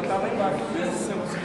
está lá embaixo. Vê se você...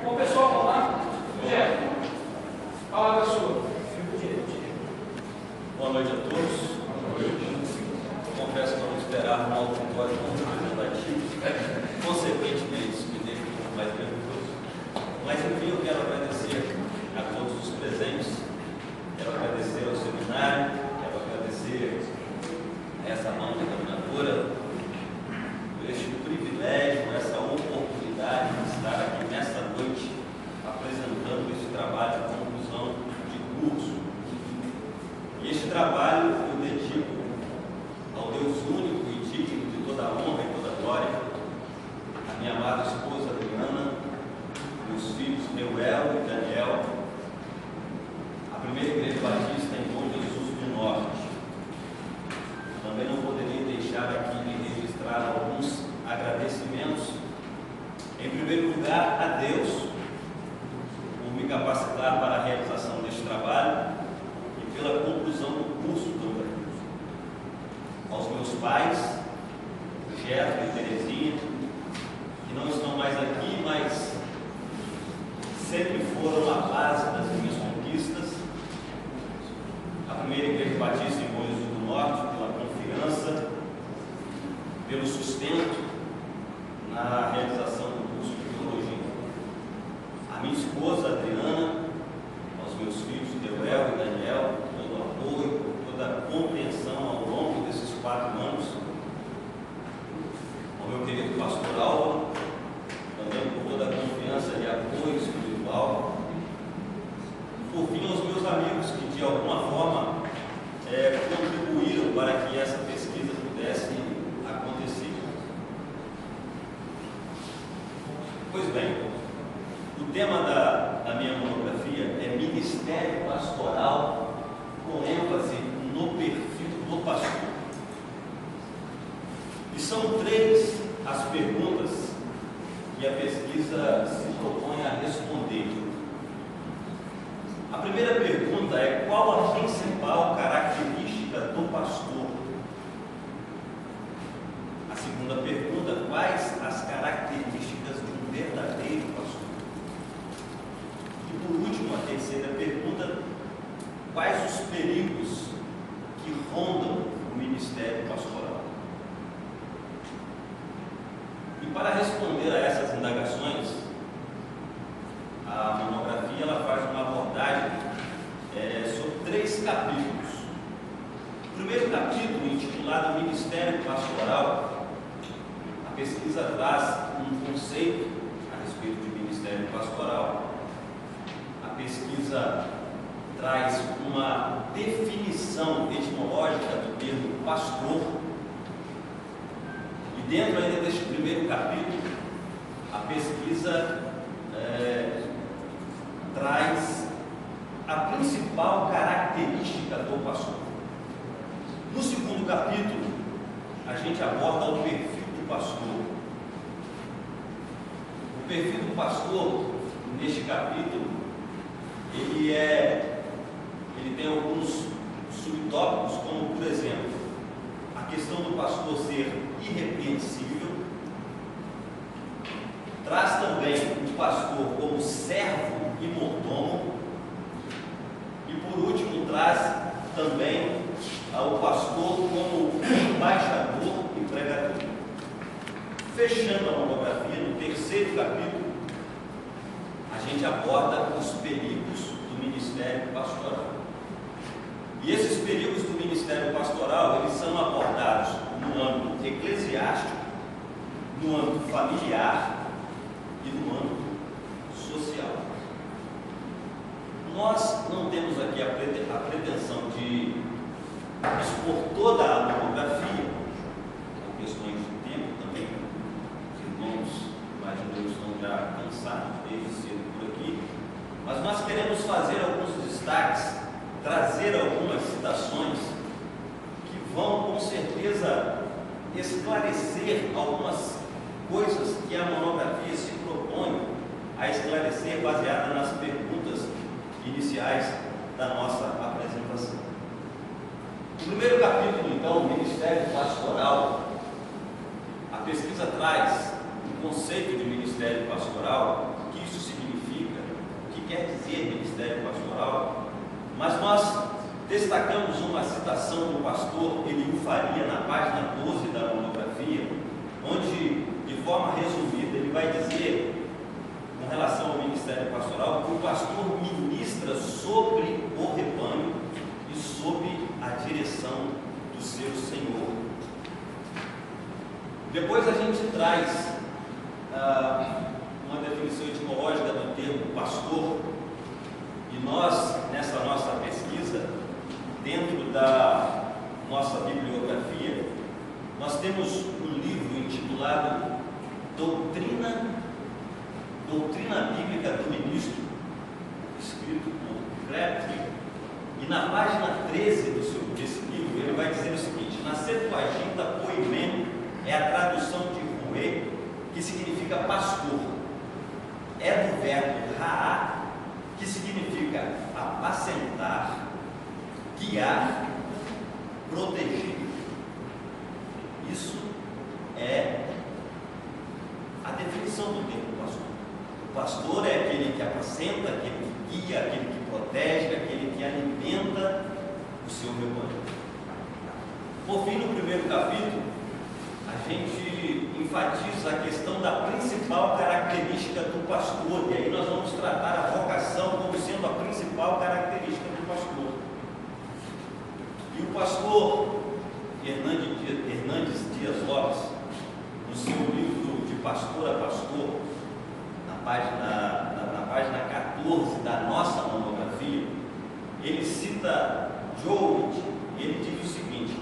Bom, pessoal, vamos lá? Fala da sua. Boa noite a todos. Confesso que vamos esperar um auditório representativo. Consequentemente, isso me deixa um pouco mais nervoso. Mas, enfim, eu quero agradecer a todos os presentes. Quero agradecer ao seminário. Quero agradecer a essa mão determinadora por este privilégio, essa oportunidade de estar aqui nesta noite apresentando esse trabalho de conclusão de curso. E este trabalho eu dedico ao Deus único e digno de toda a honra e toda a glória, a minha amada esposa Adriana, meus filhos Neuel e Daniel, a primeira igreja batista em Bom Jesus do Norte. Também não poderia deixar aqui de registrar alguns agradecimentos. Em primeiro lugar, a Deus por me capacitar para a realização deste trabalho e pela conclusão do curso também. Aos meus pais, Gerto e Terezinha, que não estão mais aqui, mas sempre foram a base das minhas conquistas. A primeira igreja batista em Bom Jesus do Norte, pela confiança, pelo sustento na realização do curso de teologia. A minha esposa Adriana, aos meus filhos Neuel e Daniel, todo o apoio, toda a compreensão ao longo desses 4 anos. Ao meu querido pastor Álvaro, também por toda a confiança e apoio espiritual. Por fim, aos meus amigos que de alguma forma contribuíram para que essa pesquisa pudesse acontecer. Pois bem, o tema da minha monografia é Ministério Pastoral, com ênfase no perfil do pastor. E são 3 as perguntas que a pesquisa se propõe a responder. A primeira pergunta é: qual a principal característica do pastor? A segunda pergunta: quais as características de um verdadeiro pastor? E por último, a terceira pergunta: quais os perigos que rondam o ministério pastoral? E para responder a essas indagações, a monografia ela faz uma abordagem sobre 3 capítulos. O primeiro capítulo, intitulado Ministério Pastoral, a pesquisa traz um conceito a respeito de ministério pastoral. A pesquisa traz uma definição etimológica do termo pastor. E dentro ainda deste primeiro capítulo, a pesquisa traz a principal característica do pastor. No segundo capítulo, a gente aborda o perfil do pastor. O perfil do pastor, neste capítulo, ele tem alguns subtópicos, como, por exemplo, a questão do pastor ser irrepreensível. Traz também o pastor como servo e mordomo. E por último, traz também o pastor como embaixador e pregador. Fechando a monografia, no terceiro capítulo, a gente aborda os perigos do ministério pastoral. E esses perigos do ministério pastoral, eles são abordados no âmbito eclesiástico, no âmbito familiar e no âmbito Nós não temos aqui a pretensão de expor toda a monografia, por questões de tempo também. Os irmãos, imagino eu, estão já cansados desde cedo por aqui, mas nós queremos fazer alguns destaques, trazer algumas citações que vão com certeza esclarecer algumas coisas que a monografia se propõe a esclarecer, baseada nas perguntas iniciais da nossa apresentação. No primeiro capítulo, então, o Ministério Pastoral, a pesquisa traz o conceito de Ministério Pastoral, o que isso significa, o que quer dizer Ministério Pastoral, mas nós destacamos uma citação do pastor Eliú Faria na página 12 da monografia, onde, de forma resumida, ele vai dizer, com relação ao Ministério Pastoral, que o pastor ministra sobre o rebanho e sob a direção do seu Senhor. Depois a gente traz uma definição etimológica do termo pastor, e nós, nessa nossa pesquisa, dentro da nossa bibliografia, nós temos um livro intitulado Doutrina Bíblica do Ministro, escrito por Crabtree, e na página 13 desse livro ele vai dizer o seguinte: na Septuaginta, poimen é a tradução de ruê, que significa pastor, é do verbo raá, que significa apacentar, guiar, proteger. Isso é a definição do termo pastor. O pastor é aquele que apacenta, aquele que guia, aquele que protege, aquele que alimenta o seu rebanho. Por fim, no primeiro capítulo, a gente enfatiza a questão da principal característica do pastor, e aí nós vamos tratar a vocação como sendo a principal característica do pastor. E o pastor Hernandes Dias Lopes, no seu livro De Pastor a Pastor, na página 14 da nossa monografia, ele cita Jowett, e ele diz o seguinte: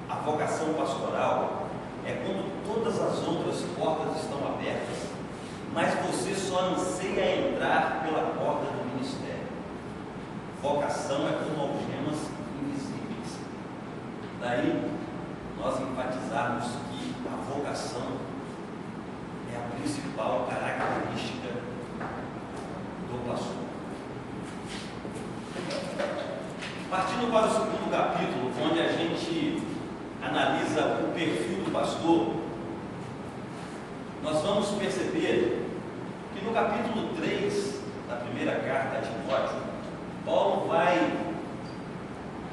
a vocação pastoral é quando todas as outras portas estão abertas, mas você só anseia entrar pela porta do ministério. Vocação é como algemas invisíveis. Daí nós enfatizarmos que a vocação é a principal característica do pastor. Partindo para o segundo capítulo, onde a gente analisa o perfil do pastor, nós vamos perceber que no capítulo 3 da primeira carta a Timóteo, Paulo vai,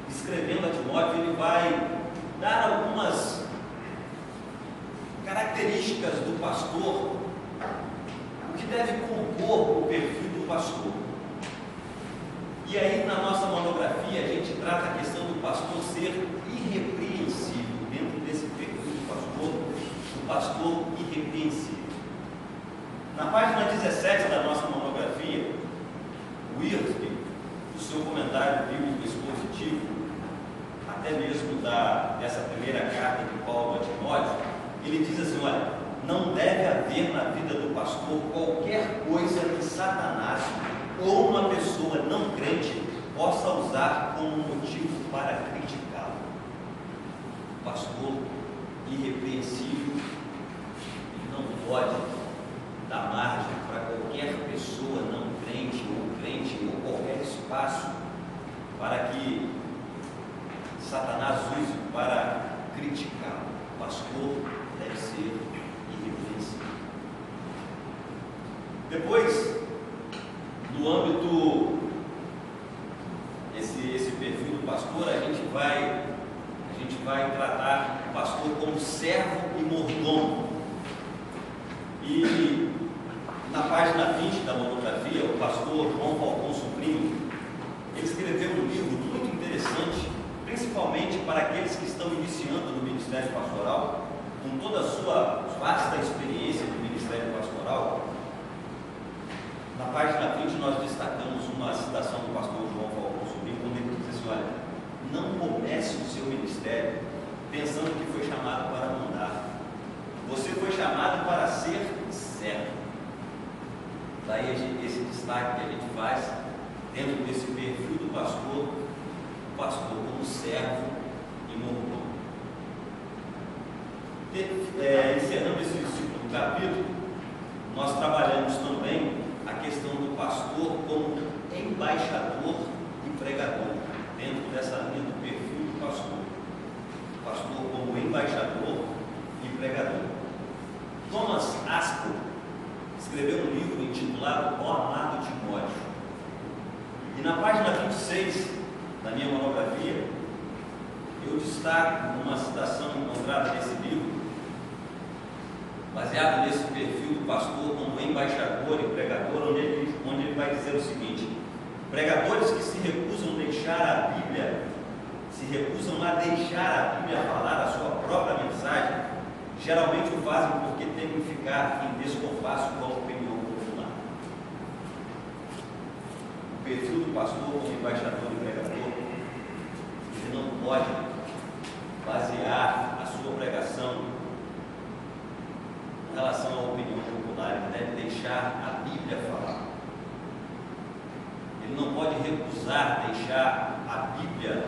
escrevendo a Timóteo, ele vai dar algumas características do pastor, o que deve compor o perfil do pastor. E aí, na nossa monografia, a gente trata a questão do pastor ser irrepreensível. Dentro desse perfil do pastor irrepreensível. Na página 17 da nossa monografia, o Irving, no seu comentário bíblico expositivo, até mesmo dessa primeira carta de Paulo a Timóteo, ele diz assim: olha, não deve haver na vida do pastor qualquer coisa que Satanás ou uma pessoa não crente possa usar como motivo para criticá-lo. Pastor irrepreensível não pode dar margem para qualquer pessoa não crente ou qualquer espaço para que Satanás use para criticá-lo. Pastor deve ser irrepreensível. Depois, no âmbito esse perfil do pastor, a gente vai tratar o pastor como servo e mordomo. E na página 20 da monografia, o pastor João Falcão Sobrinho, ele escreveu um livro muito interessante, principalmente para aqueles que estão iniciando no ministério pastoral, com toda a sua vasta experiência no ministério pastoral. Na página 20 nós destacamos uma citação do pastor João Falcão Sobrinho, quando ele diz assim: olha, não comece o seu ministério pensando que foi chamado para mandar. Você foi chamado para ser servo. Daí esse destaque que a gente faz dentro desse perfil do pastor, o pastor como servo e mordomo. Encerrando esse segundo capítulo, nós trabalhamos também a questão do pastor como embaixador e pregador, dentro dessa linha do perfil do pastor. O pastor como embaixador e pregador. Thomas Asper escreveu um livro intitulado O Amado Timóteo. E na página 26 da minha monografia, eu destaco uma citação encontrada nesse livro, baseado nesse perfil do pastor como embaixador e pregador, onde ele vai dizer o seguinte: pregadores que se recusam a deixar a Bíblia falar a sua própria mensagem, geralmente o fazem porque temem ficar em descompasso com a opinião popular. O perfil do pastor como embaixador e pregador, ele não pode basear a sua pregação em relação à opinião popular. Ele deve deixar a Bíblia falar. Ele não pode recusar deixar a Bíblia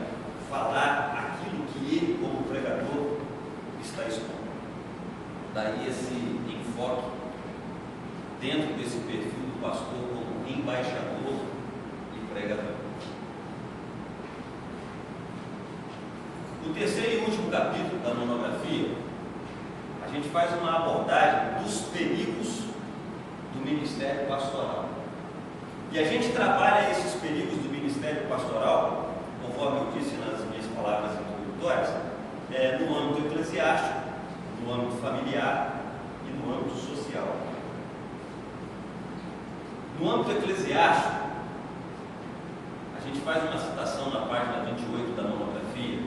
falar aquilo que ele, como pregador, está expondo. Daí esse enfoque dentro desse perfil do pastor como embaixador e pregador. No terceiro e último capítulo da monografia, a gente faz uma abordagem dos perigos do ministério pastoral. E a gente trabalha esses perigos do ministério pastoral, conforme eu disse nas minhas palavras introdutórias, no âmbito eclesiástico, no âmbito familiar e no âmbito social. No âmbito eclesiástico, a gente faz uma citação na página 28 da monografia,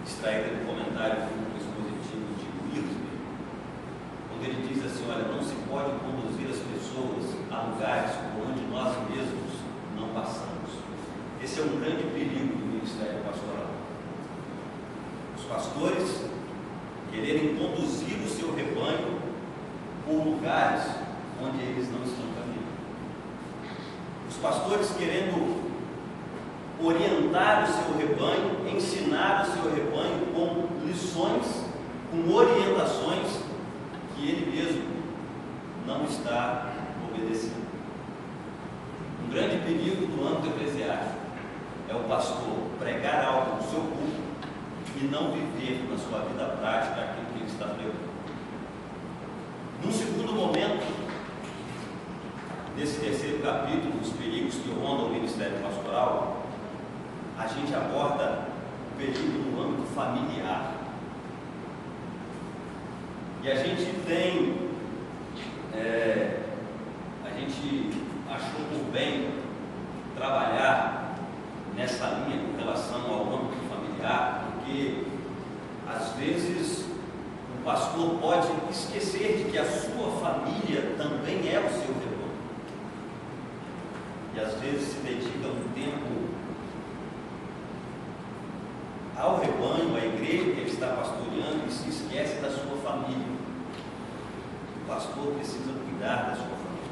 extraída do comentário bíblico expositivo de Wiersbe, onde ele diz assim: olha, não se pode conduzir as pessoas a lugares por onde nós mesmos não passamos. Esse é um grande perigo do ministério pastoral. Os pastores quererem conduzir o seu rebanho por lugares onde eles não estão caminhando. Os pastores querendo orientar o seu rebanho, ensinar o seu rebanho com lições, com orientações que ele mesmo não está obedecendo. Um grande perigo do âmbito eclesiástico é o pastor pregar algo no seu púlpito e não viver na sua vida prática aquilo que ele está pregando. Num segundo momento, nesse terceiro capítulo, os perigos que rondam o ministério pastoral, a gente aborda o perigo no âmbito familiar. E a gente tem, a gente achou por bem trabalhar nessa linha com relação ao âmbito familiar, porque às vezes o pastor pode esquecer de que a sua família também é o seu rebanho. E às vezes se dedica um tempo ao rebanho, à igreja que ele está pastoreando, e se esquece da sua família. O pastor precisa cuidar da sua família.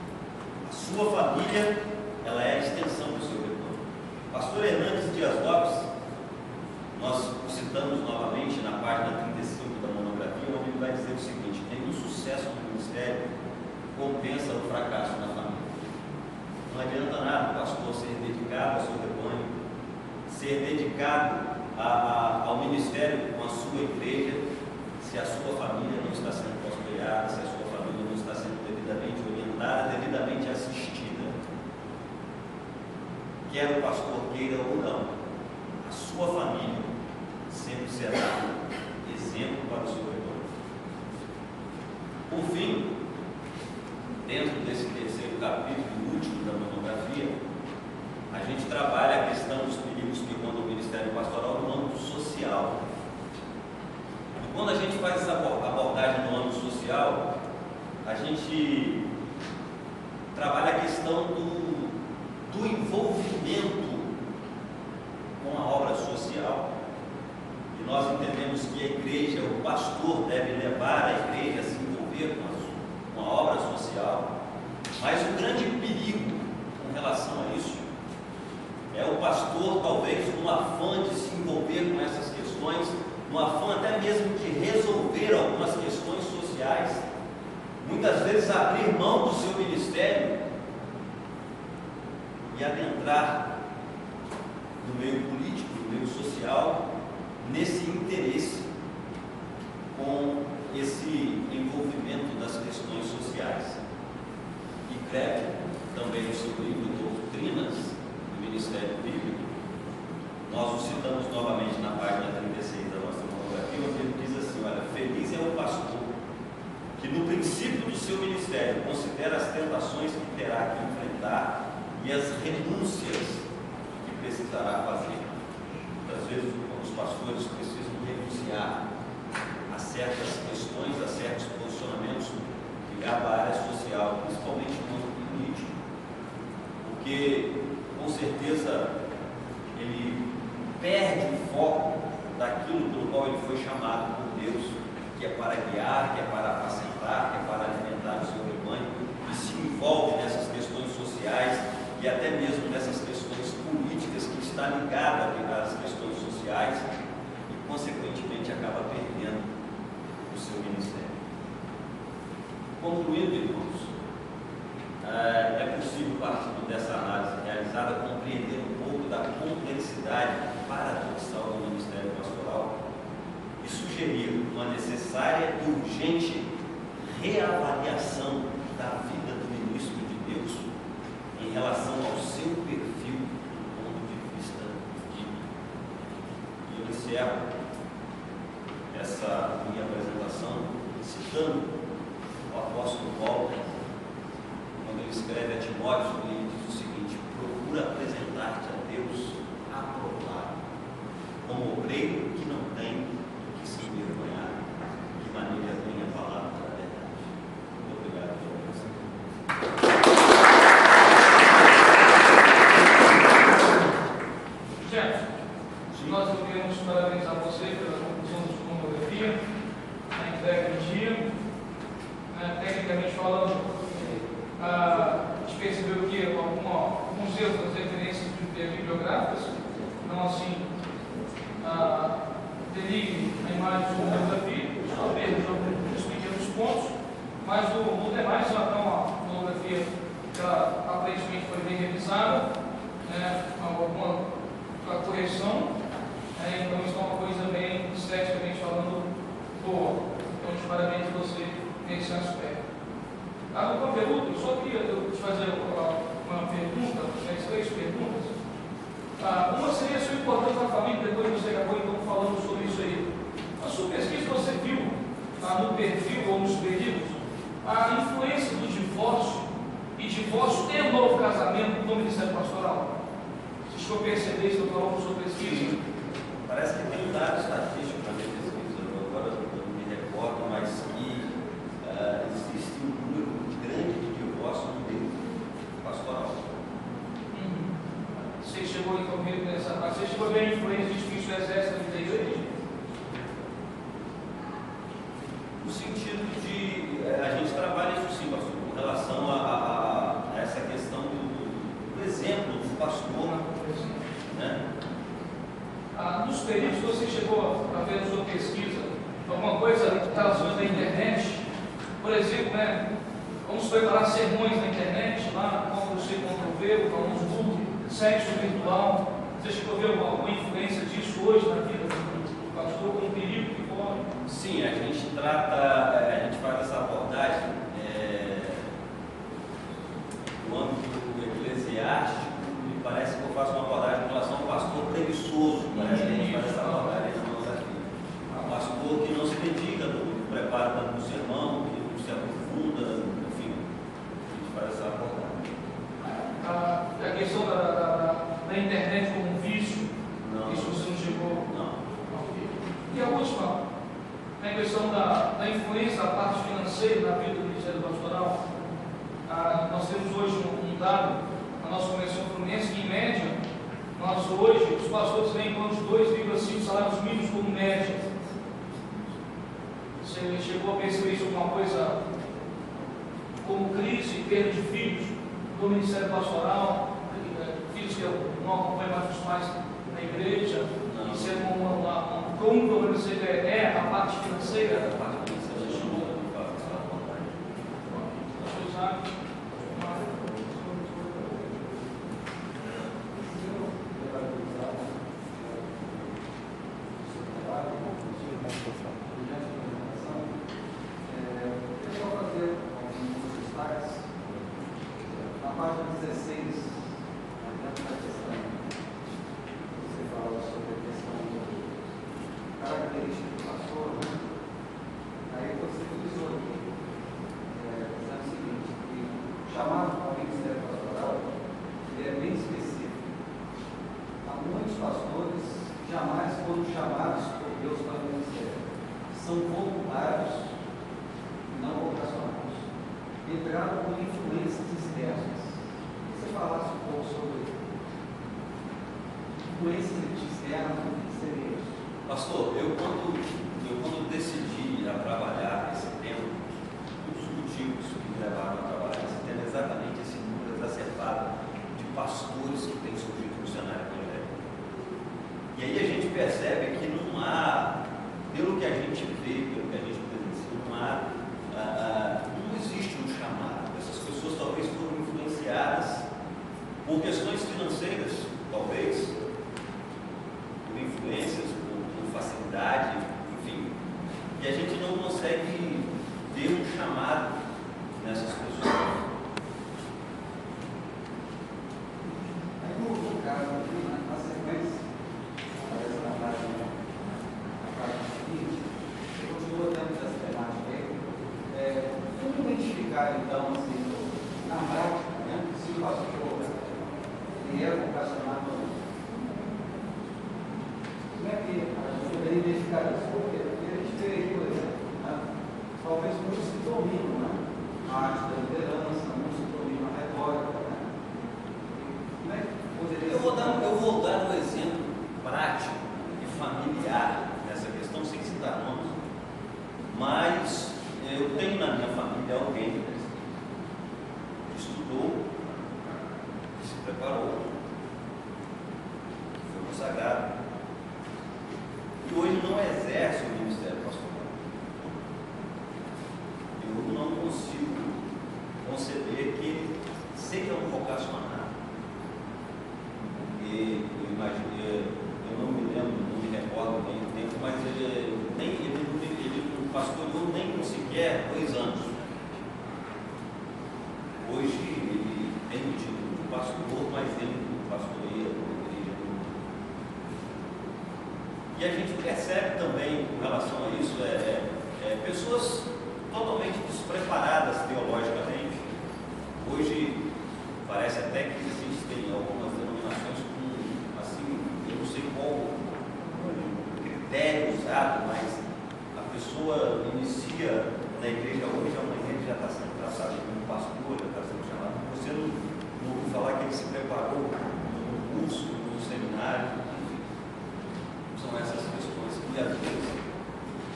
A sua família, ela é a extensão do seu rebanho. Pastor Hernandes Dias Lopes, nós o citamos novamente na página 35 da monografia, onde ele vai dizer o seguinte: nenhum sucesso no ministério compensa o fracasso na família. Não adianta nada o pastor ser dedicado ao seu rebanho, ser dedicado ao ministério com a sua igreja, se a sua família não está sendo prosperada, se a sua família não está sendo devidamente orientada, devidamente assistida. Quer o pastor queira ou não, a sua família sempre será exemplo para o seu rebanho. Por fim, dentro desse terceiro capítulo, último da monografia, a gente trabalha a questão dos perigos que rondam o ministério pastoral no âmbito social. E quando a gente faz essa abordagem no âmbito social, a gente trabalha seu envolvimento com a obra social. E nós entendemos que a igreja, o pastor deve levar a igreja a se envolver com a obra social, mas o grande perigo com relação a isso é o pastor, talvez, no afã de se envolver com essas questões, no afã até mesmo de resolver algumas questões sociais, muitas vezes abrir mão do seu ministério e adentrar no meio político, no meio social, nesse interesse com esse envolvimento das questões sociais. E Craig, também no seu livro Doutrinas do Ministério Bíblico, nós o citamos novamente na página 36 da nossa monografia, onde ele diz assim: olha, feliz é o pastor que no princípio do seu ministério considera as tentações que terá que enfrentar e as renúncias que precisará fazer. Muitas vezes os pastores precisam renunciar a certas questões, a certos posicionamentos ligados à área social, principalmente no âmbito político, porque com certeza ele perde o foco daquilo pelo qual ele foi chamado por Deus, que é para guiar, que é para apacentar, que é para alimentar o seu rebanho, e se envolve nessas questões sociais e até mesmo nessas questões políticas que está ligada às questões sociais e, consequentemente, acaba perdendo o seu ministério. Concluindo, irmãos, é possível, partindo dessa análise realizada, compreender um pouco da complexidade paradoxal do ministério pastoral e sugerir uma necessária e urgente reavaliação da vida do ministro de Deus em relação ao seu perfil do ponto de vista bíblico. E eu encerro essa minha apresentação citando o apóstolo Paulo, quando ele escreve a Timóteo, ele diz o seguinte: procura apresentar-te a Deus aprovado, como obreiro que não tem do que se envergonhar, de maneira bem a palavra da verdade. Muito obrigado pela atenção. Gente, nós queremos parabenizar você pela conclusão da sua monografia, a entrega do dia. Tecnicamente falando, a gente percebeu que alguns erros nas referências bibliográficas, não assim denigre a imagem da sua monografia, talvez nos pequenos pontos, mas no demais, então, a monografia aparentemente foi bem revisada, alguma correção, então isso é uma coisa bem esteticamente falando boa. Então, de parabéns a você nesse aspecto. No conteúdo, eu só queria te fazer uma pergunta, 3 perguntas. Uma seria sobre a importância da família, depois você acabou então falando sobre isso aí. Na sua pesquisa você viu, no perfil ou nos períodos, a influência do divórcio e novo casamento no Ministério Pastoral? Você chegou a perceber isso ao longo da sua pesquisa? Parece que tem dados estatísticos na minha pesquisa, agora eu não me recordo, mas que existe um número muito grande de divórcio no meio pastoral. Você chegou então nessa parte, você chegou a ver a influência disso que isso exerce na vida da igreja? No sentido de, a gente trabalha isso sim, pastor, com relação a essa questão do exemplo do pastor, né? Nos períodos que você chegou a ver na sua pesquisa, alguma coisa relacionada à internet, por exemplo, vamos preparar sermões na internet, lá, Ctrl-C, Ctrl-V, o famoso Google, sexo virtual. Você chegou a ver alguma influência disso hoje na vida do pastor, com o perigo que corre? Sim, a gente faz essa abordagem no âmbito eclesiástico, e parece que eu faço uma abordagem em relação ao pastor preguiçoso, parece que a gente faz essa abordagem na nossa vida. O pastor que não se dedica no preparo do sermão, que não se aprofunda, enfim, a gente faz essa abordagem. A questão da internet como um vício, não, isso você não chegou? Não. E a última, a questão da influência da parte financeira na vida do Ministério Pastoral. Nós temos hoje um dado a nossa convenção fluminense, que em média, nós hoje, os pastores ganham em torno de 2,5 salários mínimos como média. Você chegou a perceber isso alguma coisa como crise, perda de filhos do ministério pastoral, filhos que não acompanham mais os pais na igreja, e ser como um problema é a parte financeira, a parte financeira Pastor, eu quando decidi a trabalhar esse tema, um dos motivos que me levaram a trabalhar esse tema é exatamente esse número exacerbado de pastores que tem surgido no cenário evangélico. E aí a gente percebe que não há, pelo que a gente vê, pelo que a gente presencia, não existe um chamado. Essas pessoas talvez foram influenciadas por questões financeiras, talvez, por influências, por facilidade, enfim. E a gente não consegue ver um chamado nessas pessoas. Aí no caso aqui, na sequência, aparece na página seguinte, eu continuo dentro dessa temática aí. Como identificar então, assim, na prática, né, se o pastor ele é vocacionado ou não? Como é que a gente poderia identificar isso? Por quê? Porque a gente vê aí, por exemplo, né, talvez muitos se dominam, né, a arte da liderança, muitos se dominam a retórica, né? Como é que poderia Eu vou dar um exemplo prático e familiar nessa questão, sem citar nomes, mas eu tenho na minha família alguém que estudou, que se preparou, foi consagrado, e hoje não exerce o ministério pastoral. Eu não consigo conceber que ele seja um vocacionado. Porque eu imaginei, eu não me lembro, não me recordo bem o tempo, mas ele não pastoreou nem sequer 2 anos. Hoje ele tem o título de pastor, mas ele não pastoreia a igreja. E a gente percebe também com relação a isso, pessoas totalmente despreparadas teologicamente. Hoje parece até que existem algumas denominações com, assim, eu não sei qual o critério usado, mas a pessoa inicia na igreja hoje, amanhã ele já está sendo traçado como pastor, já está sendo chamado. Você não ouviu falar que ele se preparou no curso, no seminário. São essas questões que às vezes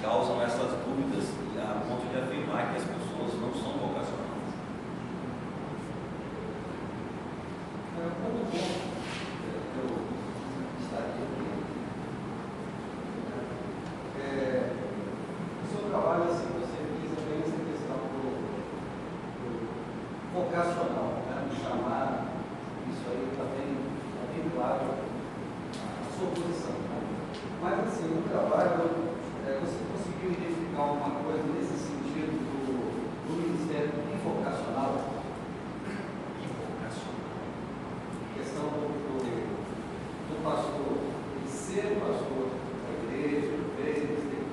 causam essas dúvidas a ponto de afirmar que as pessoas não são vocacionadas. Como bom eu estaria aqui. O seu trabalho, assim, você visa bem essa questão do vocacional, né, do chamado, isso aí está bem claro a sua posição. Né? Mas, assim, no trabalho, você conseguiu identificar alguma coisa nesse sentido do ministério invocacional? Questão do pastor, de ser o pastor da igreja, ter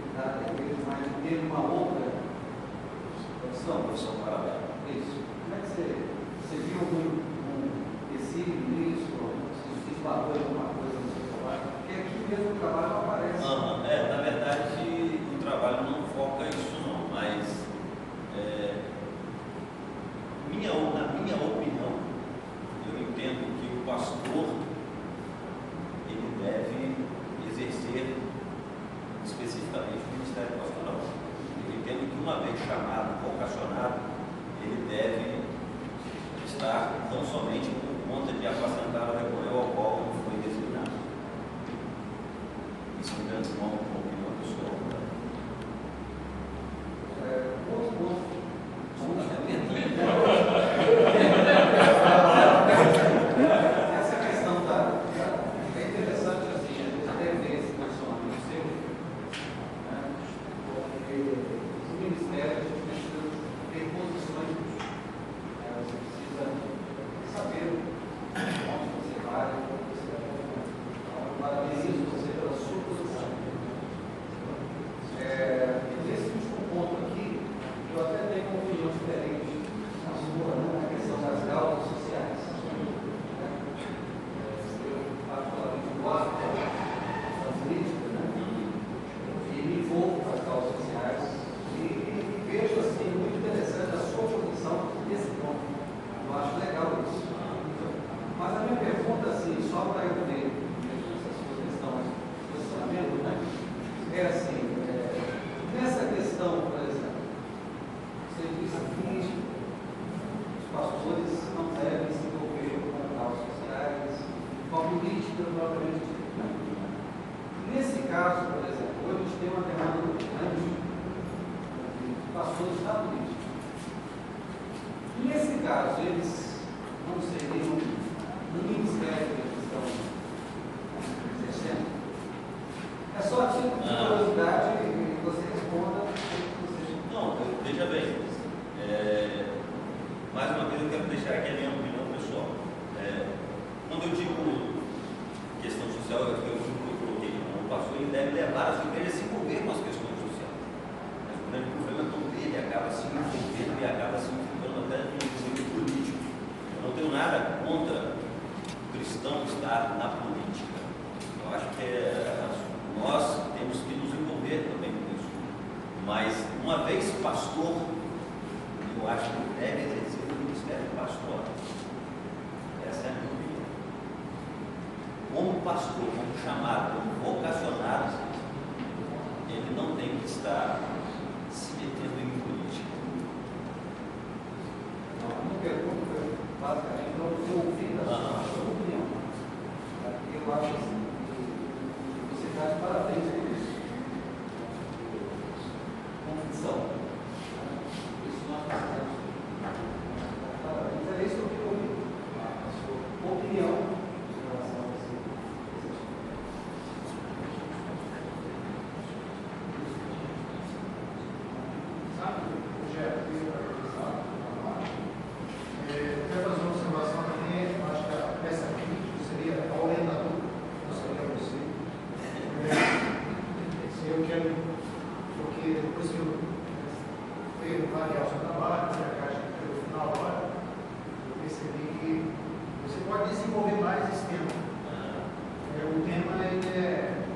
cuidado da igreja, mas de ter uma outra profissão paralela. Isso. Como é que você viu esse nisso, se esbarrou em alguma coisa no seu trabalho? Porque aqui mesmo o trabalho não aparece. Na verdade, o trabalho não foca isso não, mas na minha opinião, eu entendo chamado, vocacionado, ele deve estar não somente por conta de apacentar o rebanho ao qual ele foi designado. Isso me dá uma opinião pessoal. Essa questão é interessante, assim, a gente até vê esse posicionamento seu, né? Porque os ministérios, a gente precisa ter posições, você precisa saber onde você vai, como você vai. Então, parabenizo você pela sua posição. Nesse último ponto aqui, eu até tenho uma opinião diferente na sua, né, na questão das causas sociais. Eu particularmente gosto da política, né? E me envolvo com as causas sociais e vejo assim muito interessante a sua posição nesse ponto. Eu acho legal isso. Mas a minha pergunta, assim, só para eu ver essa sua questão de posicionamento, né? É assim, nessa questão, por exemplo, você disse que os pastores não devem se envolver com causas sociais, com a política propriamente dita. Nesse caso, por exemplo, hoje a gente tem uma demanda muito grande de pastores da política. Nesse caso, eles não seriam no ministério que eles estão exercendo? É só a título de curiosidade que você responda. Não, veja bem, mais uma vez eu quero deixar aqui a minha opinião pessoal. Quando eu digo questão social, eu coloquei que o pastor ele deve levar as igrejas a se envolver com as questões sociais. Mas o grande problema é quando ele acaba se envolvendo e acaba se envolvendo até no nível político. Eu não tenho nada contra o cristão estar na política. Eu acho que nós temos que nos envolver também com isso. Mas, uma vez pastor, eu acho que deve exercer o ministério pastor. Essa é a minha opinião. Como pastor, como chamado, como vocacionado, ele não tem que estar se metendo em política. Não, a minha pergunta foi basicamente para você ouvir a sua opinião. Eu acho assim, que você está de parabéns por isso. Convicção. Isso nós precisamos. Parabéns. É isso que eu queria ouvir. A sua opinião em relação a você. Sabe, Rogério, eu quero fazer uma observação também. Eu acho que a peça aqui seria ao orientador, não seria você. Eu quero, porque depois que eu veio avaliar o seu trabalho, a caixa no final agora, eu percebi que você pode desenvolver mais esse tema. O tema, ele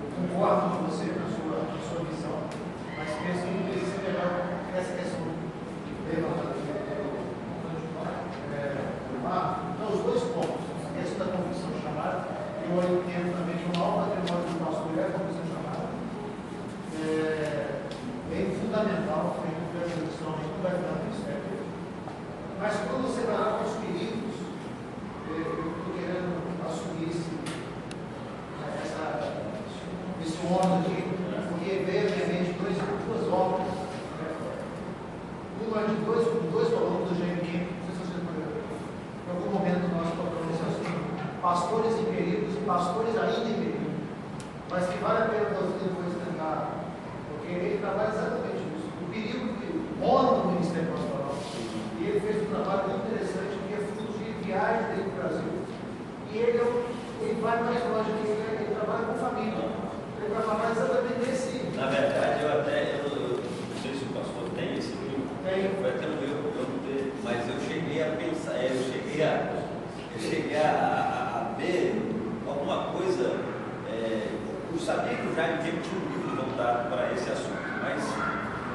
eu concordo com você na sua visão, mas penso que seria melhor essa questão levantada aqui então, os dois pontos, a questão da confissão chamada, eu entendo também que o maior patrimônio do pastor é a confissão chamada, é fundamental, a gente não vai ficar no ministério. Mas quando você vai lá com os perigos, eu estou querendo assumir esse ônus aqui, porque veio à minha mente duas obras. Uma de dois colonos do Jaime Kemp, não sei se vocês podem ver. Em algum momento nós tocamos esse assunto, pastores em perigos e pastores ainda em perigo. Mas que vale a pena você depois tentar, porque ele trabalha exatamente isso. O perigo que mora no Ministério Pastoral. E ele fez um trabalho muito interessante, que é fruto de viagem dentro do Brasil. E ele vai mais longe, ele trabalha com família. Ele vai falar exatamente desse. Na verdade, eu não sei se o pastor tem esse livro. Tem. Foi até no meu, mas eu cheguei a pensar, eu cheguei a ver alguma coisa. Eu sabia que o Jaime Kemp tinha um livro voltado para esse assunto, mas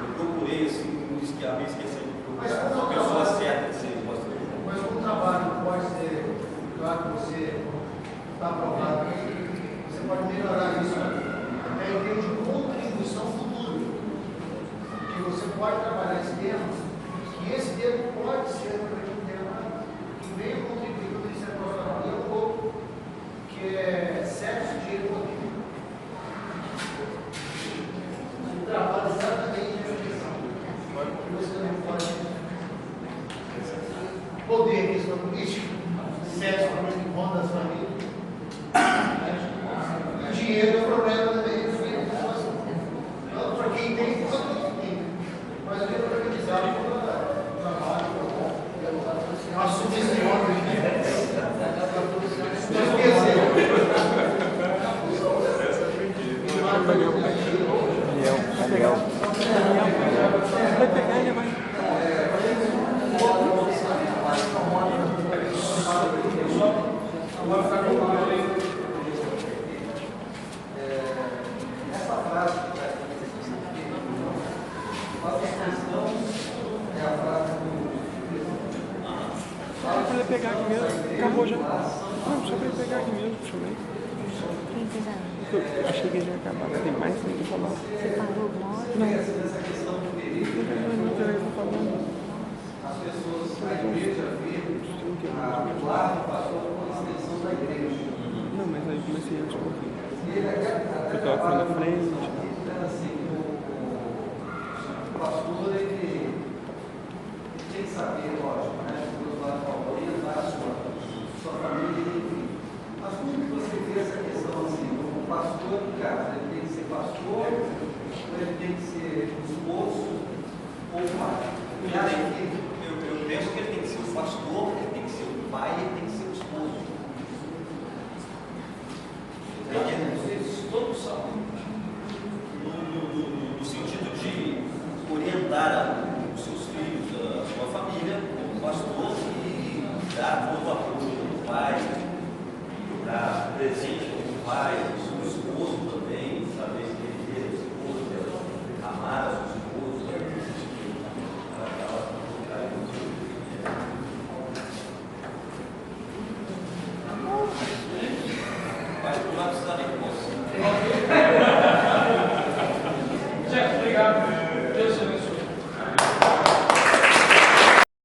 eu procurei assim, me esqueci de procurar a pessoa certa de ser pastor. Mas como trabalho pode ser, claro que você está aprovado, você pode melhorar isso até em termos de contribuição futura. Que você pode trabalhar esse tema, que esse termo pode ser também um tema que veio contribuir para o Ministério Pastoral e um pouco, que é sexo, dinheiro e poder. Ele trabalha exatamente nessa questão. Que você também pode. Poder, questão política, sexo, problema que ronda as famílias. E o dinheiro é um problema também. Não para quem tem, não para quem tem. Mas eu quero organizar o trabalho, a submissão. Vai pegar e vai. Essa frase que está aqui, nossos cristãos, é a frase do. Só para ele pegar aqui mesmo. Acabou já. Não, só para ele pegar aqui mesmo. Deixa eu ver. Eu achei que já ia acabar. Tem mais que falar. Você parou uma hora? Não. Essa questão do perigo, as pessoas, a igreja vê o lar do pastor como uma extensão da igreja. Não, mas aí comecei antes um pouquinho. Eu estava aqui na frente. Assim, o pastor, ele tem que saber, lógico, né? Deus vai valorizar a sua família, enfim. Mas como que você vê essa questão assim, o pastor em casa, ele tem que ser pastor, ou ele tem que ser esposo, ou pai? Eu penso que ele tem que ser o pastor, ele tem que ser o pai, ele tem que ser o esposo. Eles todos são. No sentido de orientar os seus filhos, a sua família, como pastor, e dar todo o apoio do pai, dar presente como pai,